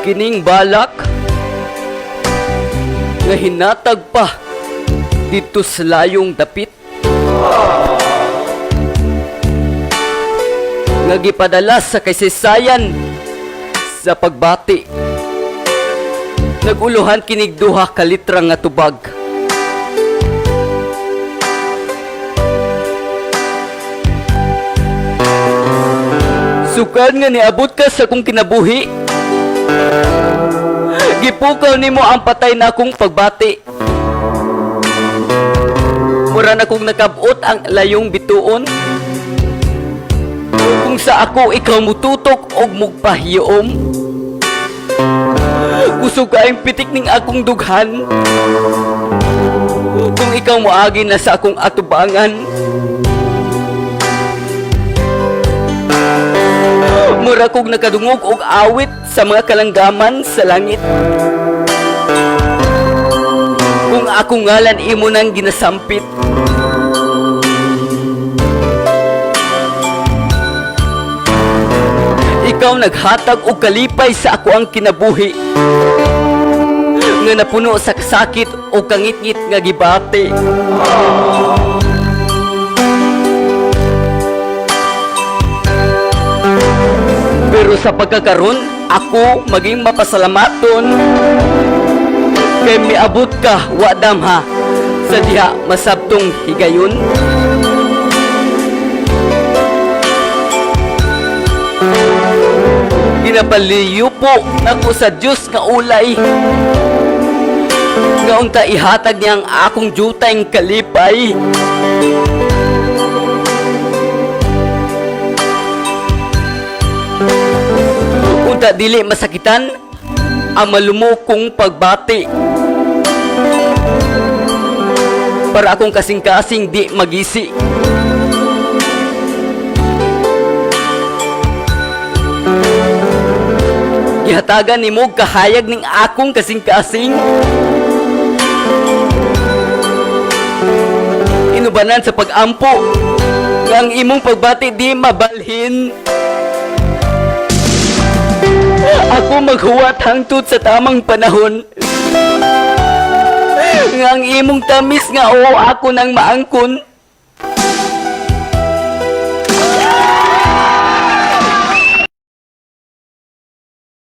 Kining balak nga hinatag pa dito sa layong dapit nga gipadala sa kasaysayan sa pagbati. Naguluhan kinig duha ka litra nga tubag. Sukan nga niabot ka sa kong kinabuhi. Gipukaw nimo ang patay na akong pagbati. Mura na kong nakabot ang layong bituon. Kung sa ako ikaw mututok og mugpahiyoom. Kusog kaayong pitik ning akong dughan. Kung ikaw moagi na sa akong atubangan. Mura kong nakadungog og awit sa mga kalanggaman sa langit. Kung akong ngalan imo nang ginasampit. Ikaw naghatag og kalipay sa ako ang kinabuhi. Nga napuno sa sakit o kangit-ngit nga gibati. Pero sa pagkakaroon, ako maging mapasalamaton. Kay miabot ka, wadam ha, sa diha masabtong higayon. Ginapaliyo po ako sa Diyos nga ulay. Nga unta ihatag niya ang akong jutay kalipay. Unta dili masakitan ang malumokong pagbati. Para akong kasing-kasing di magisi. Gihatagan nimo kahayag ning akong kasing-kasing. Inubanan sa pag-ampo nga ang imong pagbati di mabalhin. Ako maghuwat hangtod sa tamang panahon. Nga ang imong tamis nga o ako nang maangkon.